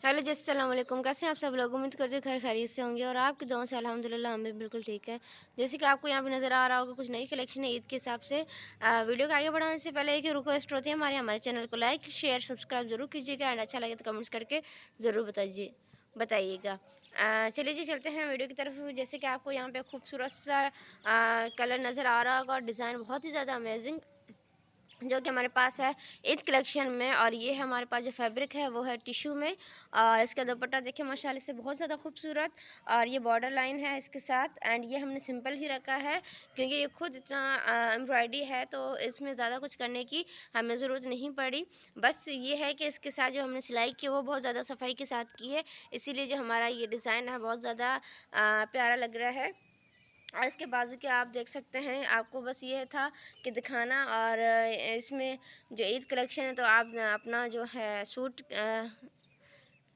Hello जी, अस्सलाम वालेकुम। कैसे हैं आप सब लोग? उम्मीद करते हैं खैर खैरियत से होंगे और आपकी दुआओं से अल्हम्दुलिल्लाह हम भी बिल्कुल ठीक है। जैसे कि आपको यहाँ पे नज़र आ रहा होगा कुछ नई कलेक्शन है ईद के हिसाब से। वीडियो को आगे बढ़ाने से पहले एक रिक्वेस्ट होती है हमारे चैनल को लाइक शेयर सब्सक्राइब ज़रूर कीजिएगा एंड अच्छा लगे तो कमेंट्स करके ज़रूर बताइएगा। चलिए जी चलते हैं वीडियो की तरफ। जैसे कि आपको यहाँ पे खूबसूरत सा कलर नज़र आ रहा होगा और डिज़ाइन बहुत ही ज़्यादा अमेजिंग जो कि हमारे पास है ईद कलेक्शन में। और ये हमारे पास जो फैब्रिक है वो है टिश्यू में और इसका दुपट्टा देखिए माशाल्लाह से बहुत ज़्यादा खूबसूरत। और ये बॉर्डर लाइन है इसके साथ एंड ये हमने सिंपल ही रखा है क्योंकि ये खुद इतना एम्ब्रॉयडरी है तो इसमें ज़्यादा कुछ करने की हमें ज़रूरत नहीं पड़ी। बस ये है कि इसके साथ जो हमने सिलाई की वो बहुत ज़्यादा सफाई के साथ की है, इसीलिए जो हमारा ये डिज़ाइन है बहुत ज़्यादा प्यारा लग रहा है। और इसके बाजू के आप देख सकते हैं, आपको बस ये था कि दिखाना। और इसमें जो ईद कलेक्शन है तो आप अपना जो है सूट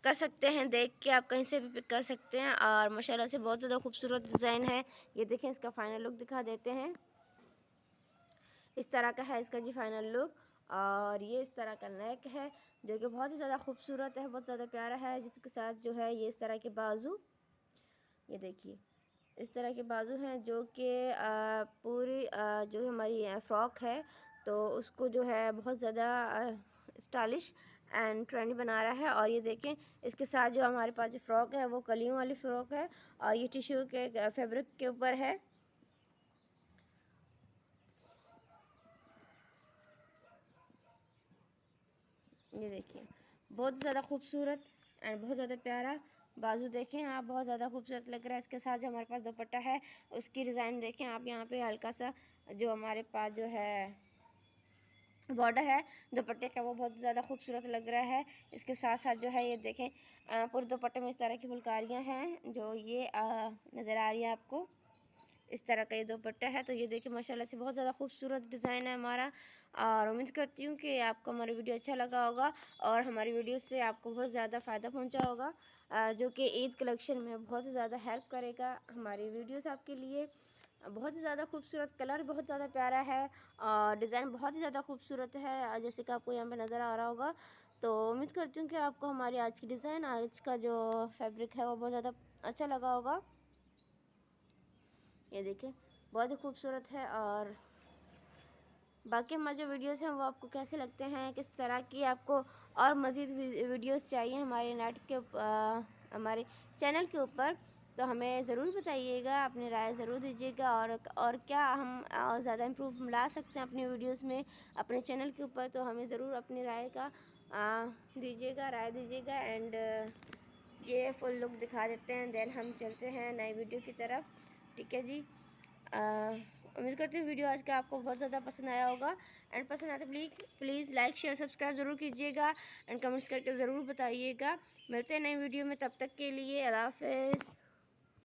कर सकते हैं, देख के आप कहीं से भी पिक कर सकते हैं। और माशाल्लाह से बहुत ज़्यादा खूबसूरत डिज़ाइन है। ये देखें, इसका फाइनल लुक दिखा देते हैं। इस तरह का है इसका जी फाइनल लुक। और ये इस तरह का नेक है जो कि बहुत ही ज़्यादा खूबसूरत है, बहुत ज़्यादा प्यारा है। जिसके साथ जो है ये इस तरह के बाजू, ये देखिए इस तरह के बाजू हैं जो कि पूरी जो हमारी फ्रॉक है तो उसको जो है बहुत ज़्यादा स्टाइलिश एंड ट्रेंडी बना रहा है। और ये देखें, इसके साथ जो हमारे पास जो फ्रॉक है वो कलियों वाली फ़्रॉक है और ये टिश्यू के फैब्रिक के ऊपर है। ये देखिए बहुत ज़्यादा खूबसूरत एंड बहुत ज़्यादा प्यारा बाजू देखें आप, बहुत ज़्यादा खूबसूरत लग रहा है। इसके साथ जो हमारे पास दुपट्टा है उसकी डिज़ाइन देखें आप, यहाँ पे हल्का सा जो हमारे पास जो है बॉर्डर है दुपट्टे का वो बहुत ज़्यादा खूबसूरत लग रहा है। इसके साथ साथ जो है ये देखें पूरे दुपट्टे में इस तरह की फुलकारियाँ हैं जो ये नज़र आ रही है आपको। इस तरह का ये दुपट्टा है तो ये देखिए माशाल्लाह से बहुत ज़्यादा खूबसूरत डिज़ाइन है हमारा। और उम्मीद करती हूँ कि आपको हमारी वीडियो अच्छा लगा होगा और हमारी वीडियो से आपको बहुत ज़्यादा फ़ायदा पहुँचा होगा, जो कि ईद कलेक्शन में बहुत ज़्यादा हेल्प करेगा। हमारी वीडियोस आपके लिए बहुत ही ज़्यादा खूबसूरत, कलर बहुत ज़्यादा प्यारा है और डिज़ाइन बहुत ही ज़्यादा खूबसूरत है जैसे कि आपको यहाँ पे नज़र आ रहा होगा। तो उम्मीद करती हूँ कि आपको हमारी आज की डिज़ाइन, आज का जो फैब्रिक है वो बहुत ज़्यादा अच्छा लगा होगा। ये देखें बहुत ही खूबसूरत है। और बाकी हमारे जो वीडियोस हैं वो आपको कैसे लगते हैं, किस तरह की आपको और मज़ीद वीडियोस चाहिए हमारे हमारे चैनल के ऊपर, तो हमें ज़रूर बताइएगा, अपनी राय ज़रूर दीजिएगा। और क्या हम ज़्यादा इम्प्रूव ला सकते हैं अपनी वीडियोस में अपने चैनल के ऊपर, तो हमें ज़रूर अपनी राय का दीजिएगा, राय दीजिएगा। एंड ये फुल लुक दिखा देते हैं देन हम चलते हैं नई वीडियो की तरफ। ठीक है जी, उम्मीद करती हूँ वीडियो आज का आपको बहुत ज़्यादा पसंद आया होगा। एंड पसंद आया तो प्लीज़ लाइक शेयर सब्सक्राइब ज़रूर कीजिएगा एंड कमेंट्स करके ज़रूर बताइएगा। मिलते हैं नई वीडियो में, तब तक के लिए अल्लाह हाफ़िज़।